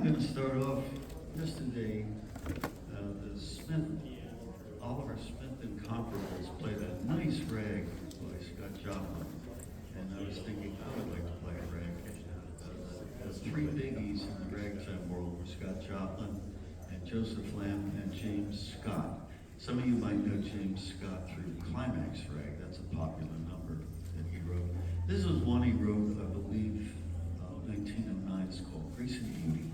I'm going to start off yesterday. The Smith, Oliver Smith and Comparables played a nice rag by Scott Joplin, and I was thinking I would like to play a rag. The three biggies in the ragtime world were Scott Joplin and Joseph Lamb and James Scott. Some of you might know James Scott through Climax Rag. That's a popular number that he wrote. This was one he wrote, I believe, 1909. It's called Grace and Beauty.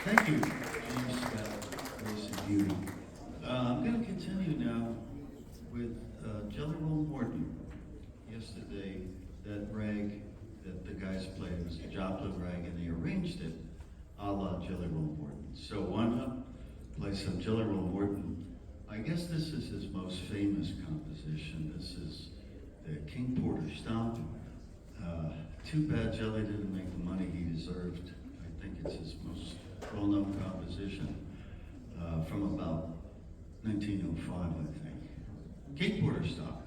Thank you, James Scott, Grace and Beauty. I'm going to continue now with Jelly Roll Morton. Yesterday, that rag that the guys played was the Joplin rag, and they arranged it a la Jelly Roll Morton. So why not play some Jelly Roll Morton? I guess this is his most famous composition. This is the King Porter Stomp. Too bad Jelly didn't make the money he deserved. I think it's his most well-known composition from about 1905, I think. King Porter Stomp.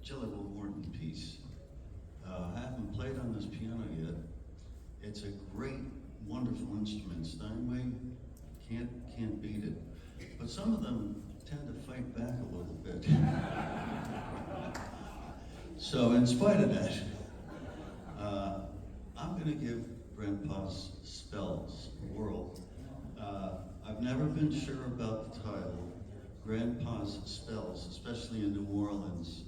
Jelly Roll Morton piece. I haven't played on this piano yet. It's a great, wonderful instrument. Steinway can't beat it. But some of them tend to fight back a little bit. So in spite of that, I'm going to give Grandpa's Spells a whirl. I've never been sure about the title. Grandpa's Spells, especially in New Orleans,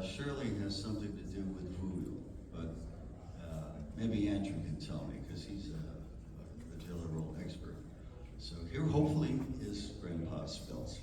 surely has something to do with voodoo, but maybe Andrew can tell me, because he's a Jelly Roll expert. So here, hopefully, is Grandpa's Spells.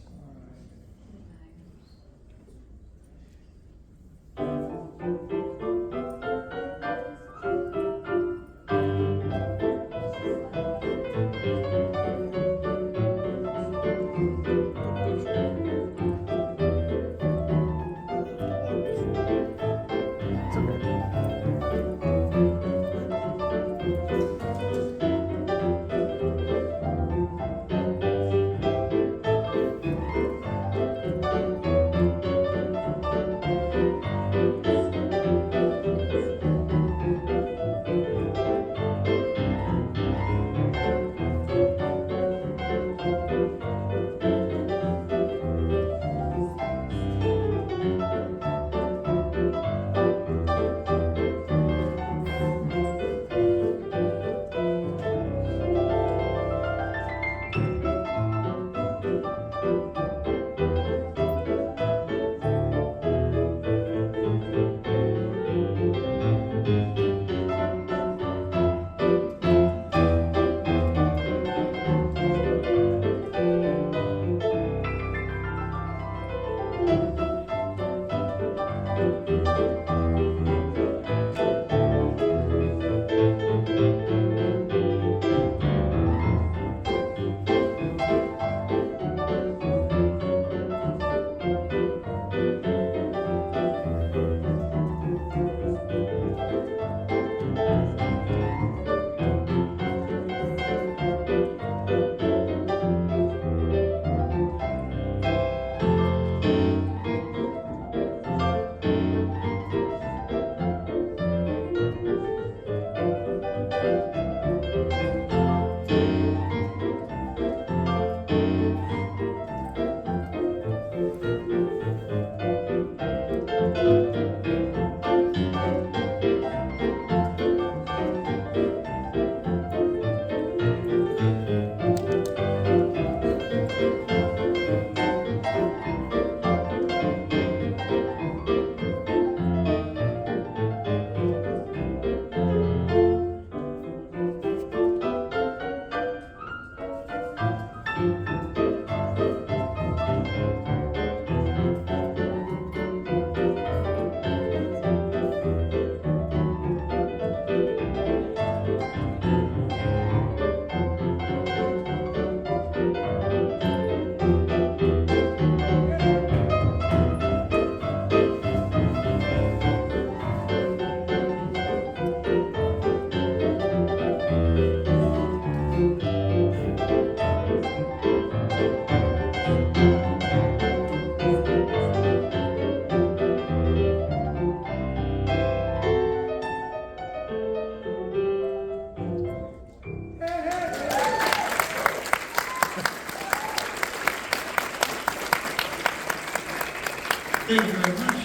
Thank you very much.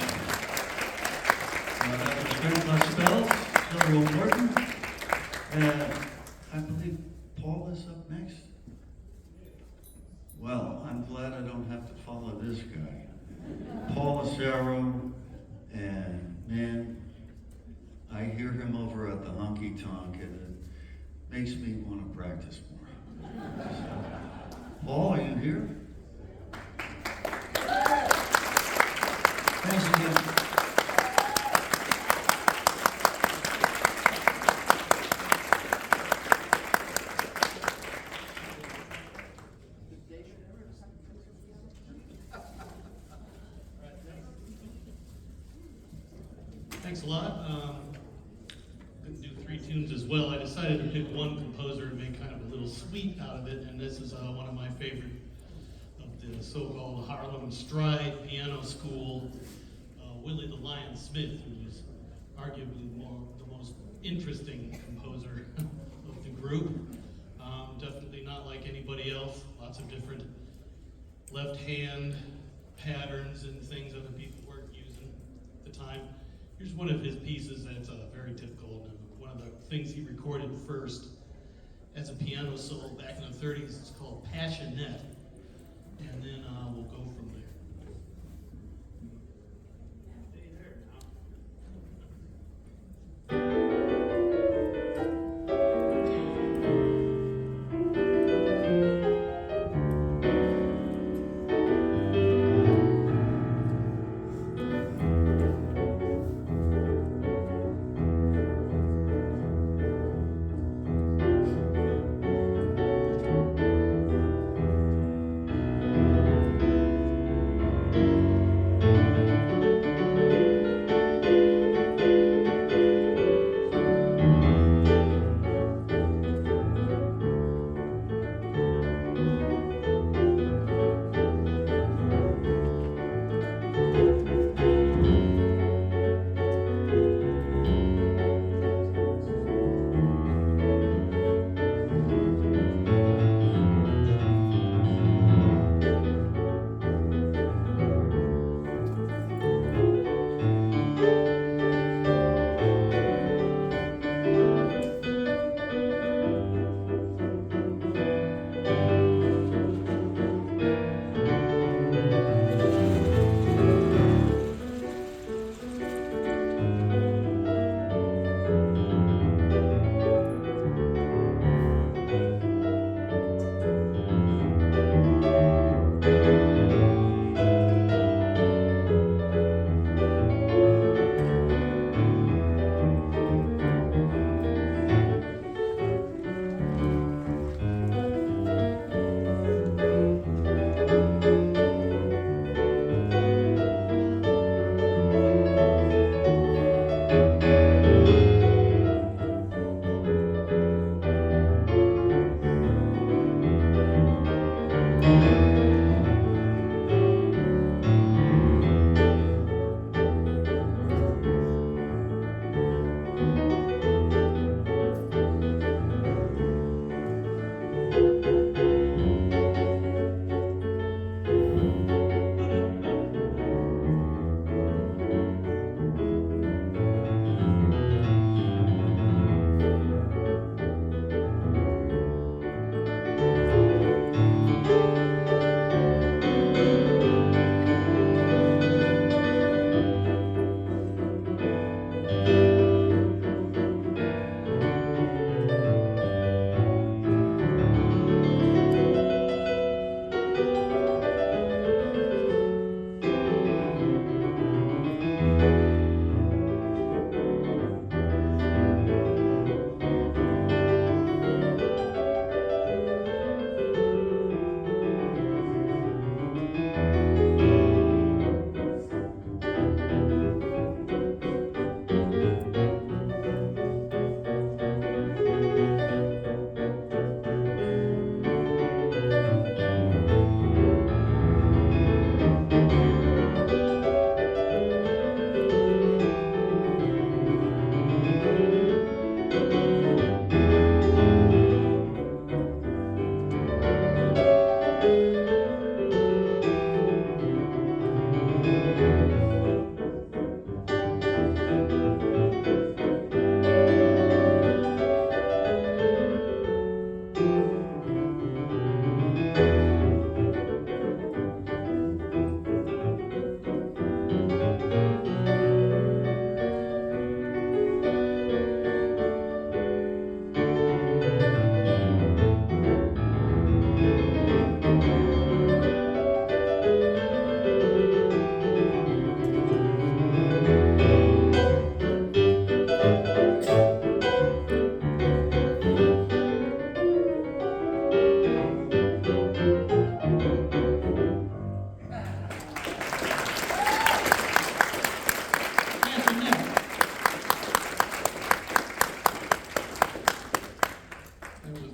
That was Grandpa Spells, Jelly Roll Morton. I believe Paul is up next. Well, I'm glad I don't have to follow this guy. Paul Asaro, and man, I hear him over at the honky tonk, and it makes me want to practice more. Paul, are you here? Thanks again. Thanks a lot. Couldn't do 3 tunes as well. I decided to pick one composer and make kind of a little suite out of it, and this is one of my favorite of the so-called Harlem Stride Piano School. Willie the Lion Smith, who was arguably the most interesting composer of the group. Definitely not like anybody else. Lots of different left hand patterns and things other people weren't using at the time. Here's one of his pieces that's very typical, and one of the things he recorded first as a piano solo back in the 30s. It's called Passionette, and then we'll go from there.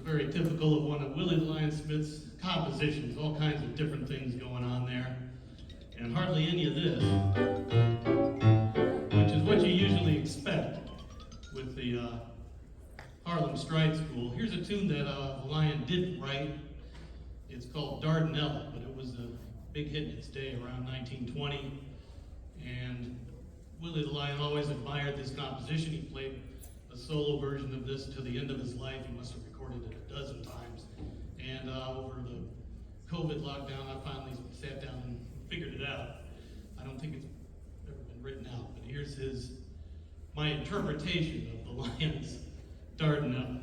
Very typical of one of Willie the Lion Smith's compositions, all kinds of different things going on there, and hardly any of this. with the Harlem Stride School. Here's a tune that the Lion didn't write. It's called Dardanelle, but it was a big hit in its day around 1920. And Willie the Lion always admired this composition. He played a solo version of this to the end of his life. He must have recorded it a dozen times. And over the COVID lockdown, I finally sat down and figured it out. I don't think it's ever been written out, but here's my interpretation of the Lion's Dardanelle.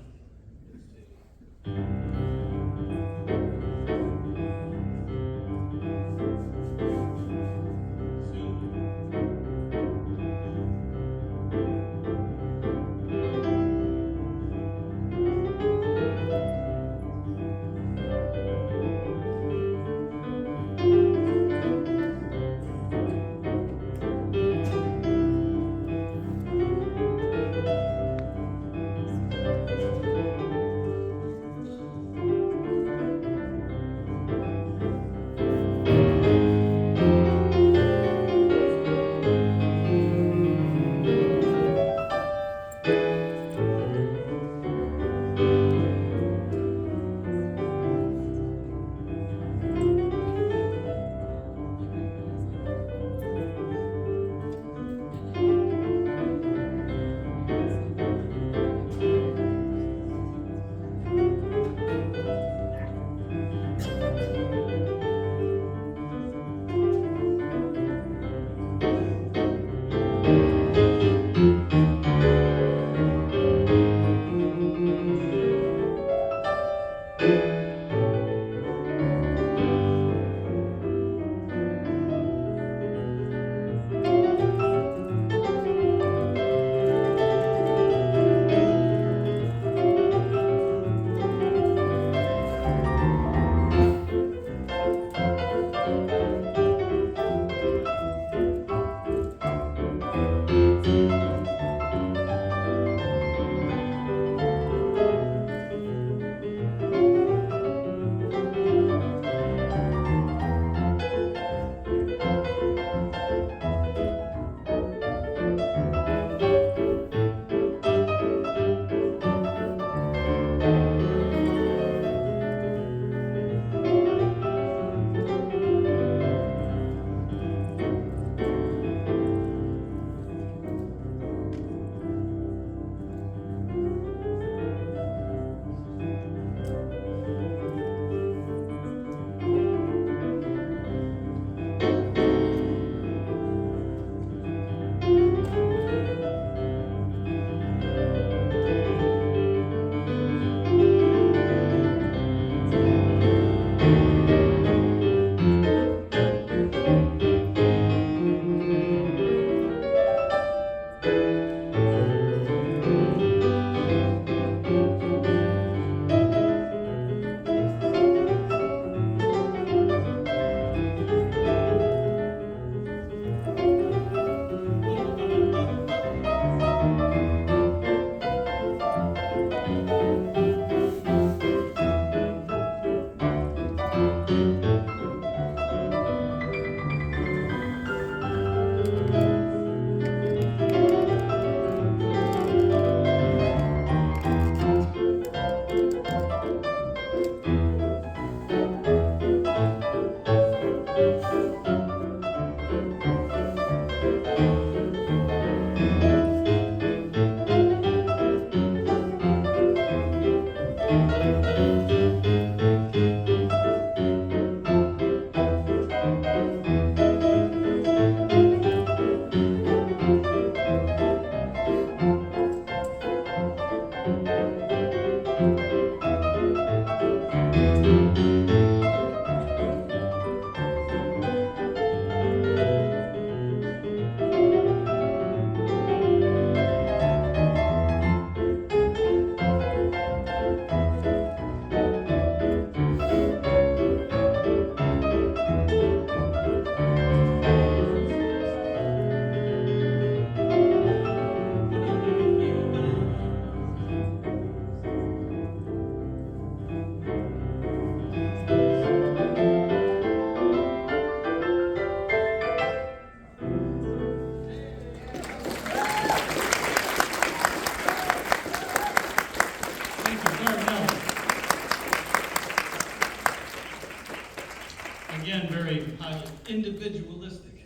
individualistic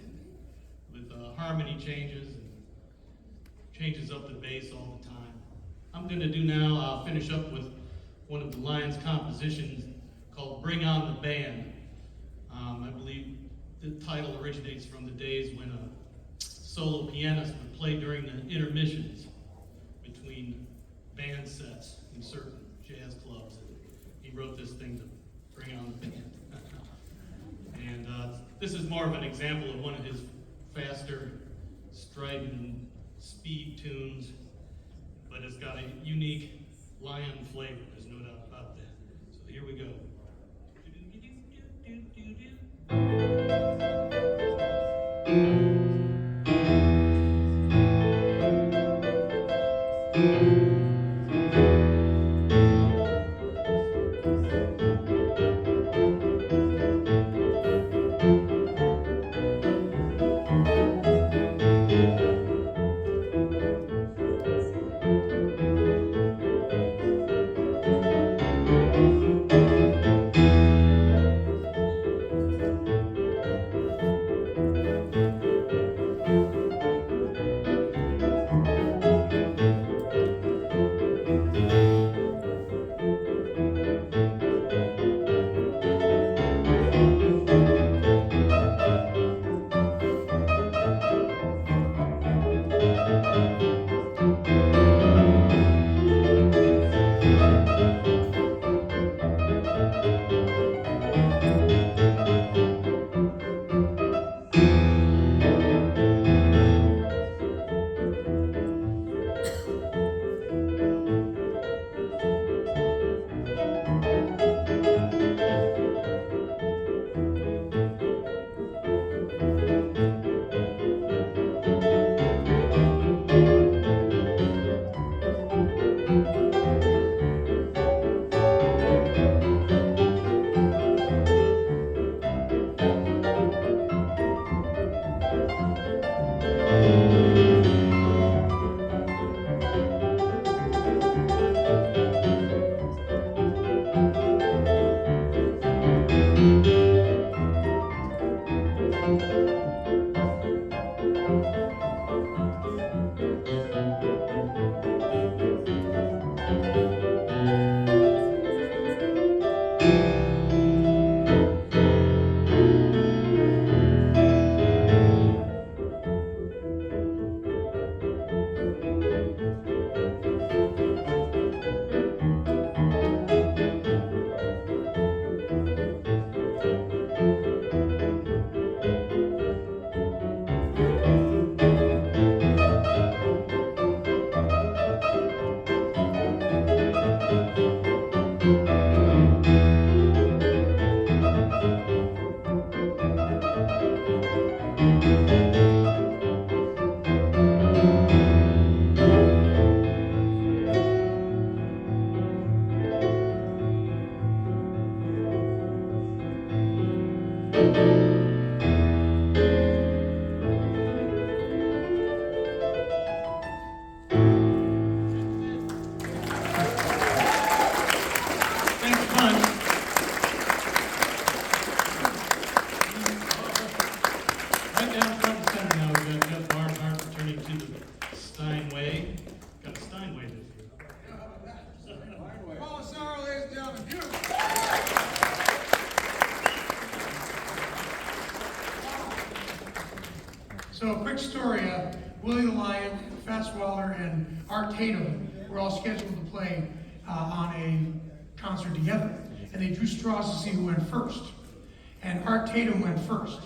with harmony changes and changes up the bass all the time. I'm going to do now, I'll finish up with one of the Lions' compositions called Bring On the Band. I believe the title originates from the days when a solo pianist would play during the intermissions between band sets in certain jazz clubs. He wrote this thing to bring on the band. And this is more of an example of one of his faster, strident speed tunes, but it's got a unique lion flavor, there's no doubt about that. So here we go. Right down front and center now, we've got Jeff Barnhart returning to the Steinway. Got a Steinway this year. Paul Asaro, ladies and gentlemen. So a quick story, Willie the Lion, Fats Waller, and Art Tatum were all scheduled to play on a concert together. And they drew straws to see who went first. And Art Tatum went first.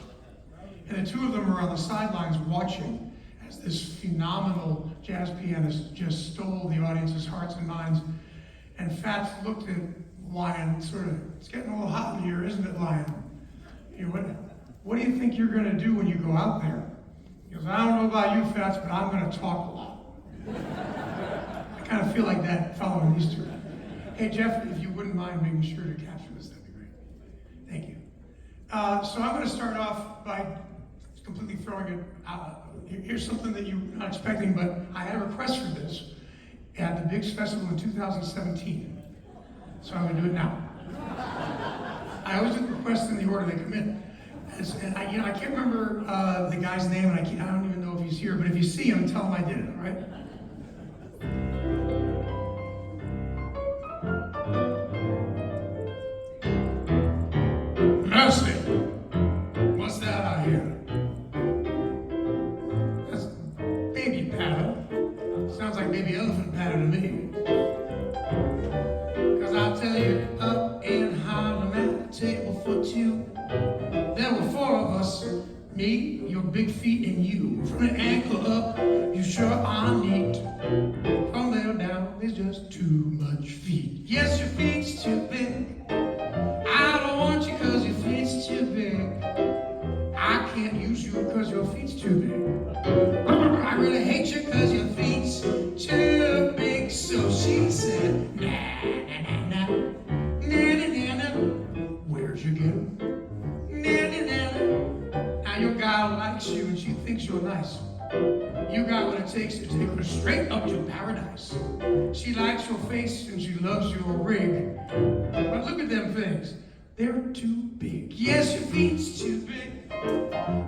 And the two of them were on the sidelines watching as this phenomenal jazz pianist just stole the audience's hearts and minds. And Fats looked at Lion, sort of, it's getting a little hot in here, isn't it, Lion? You know, what do you think you're going to do when you go out there? He goes, I don't know about you, Fats, but I'm going to talk a lot. I kind of feel like that following these two. Hey, Jeff, if you wouldn't mind making sure to capture this, that'd be great. Thank you. So I'm going to start off by completely throwing it out. Here's something that you're not expecting, but I had a request for this at the Biggs Festival in 2017. So I'm going to do it now. I always do the requests in the order they come in. And I can't remember the guy's name, and I don't even know if he's here. But if you see him, tell him I did it. All right? Mercy. What's that I hear? That's baby patter. Sounds like baby elephant patter to me. Cause I'll tell you, up in Harlem at a table for two, there were four of us, me, your big feet, and you. From the ankle up, you sure are neat. From there down, there's just too much feet. Yes, your feet's too big. I don't want you cause your feet's too big. I can't use you cause your feet's too big. I really hate you cause your feet's too big. So she said, nah, nah, nah, nah, nah, nah, nah, nah. Where'd you get 'em? Nah, nah, nah, nah. Now your gal likes you and she thinks you're nice. You got what it takes to take her straight up to paradise. She likes your face and she loves your rig. But look at them things. They're too big. Yes, your feet's too big.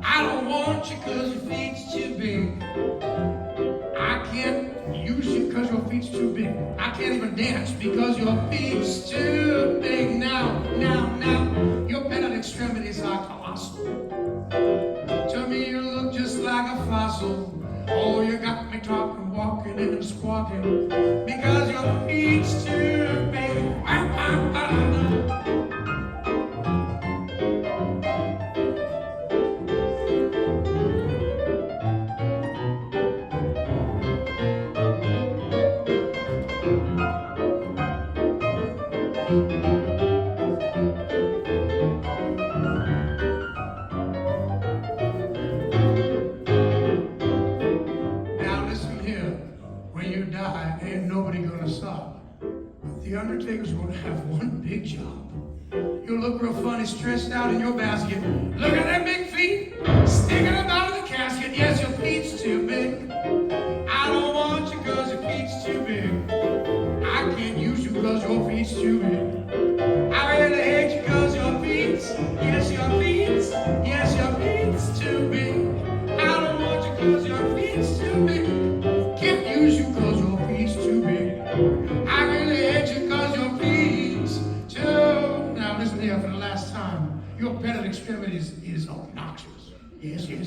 I don't want you cause your feet's too big. I can't use you cause your feet's too big. I can't even dance because your feet's too big. Now, your pedal extremities are colossal. To me you look just like a fossil. Oh, you got me talking, walking, and squawking because your feet's too big. Ain't nobody gonna stop. The Undertaker's gonna have one big job. You'll look real funny stretched out in your basket. Look at them big feet sticking up out of the casket. Yes, your feet's too big. I don't want you cause your feet's too big. I can't use you cause your feet's too big. I really hate you cause your feet's, yes your feet's too big. I don't want you cause your feet's too big. Can't use you cause your feet's too big. I really hate you cause your feet's too. Now listen here for the last time. Your pedal extremities is obnoxious. Yes. So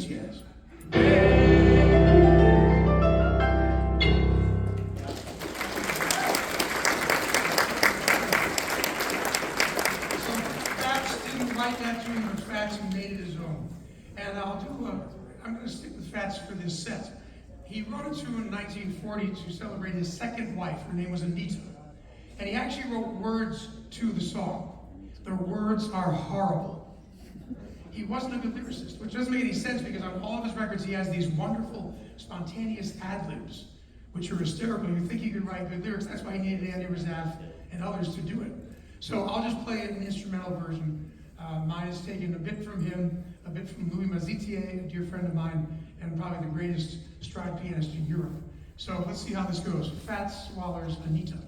Fats didn't write that tune, but Fats made it his own. And I'm going to stick with Fats for this set. He wrote a tune in 1940 to celebrate his second wife. Her name was Anita. And he actually wrote words to the song. The words are horrible. He wasn't a good lyricist, which doesn't make any sense because on all of his records he has these wonderful, spontaneous ad-libs, which are hysterical. You think he could write good lyrics. That's why he needed Andy Razaf and others to do it. So I'll just play an instrumental version. Mine is taken a bit from him, a bit from Louis Mazitier, a dear friend of mine, and probably the greatest stride pianist in Europe. So let's see how this goes. Fats Waller's Anita.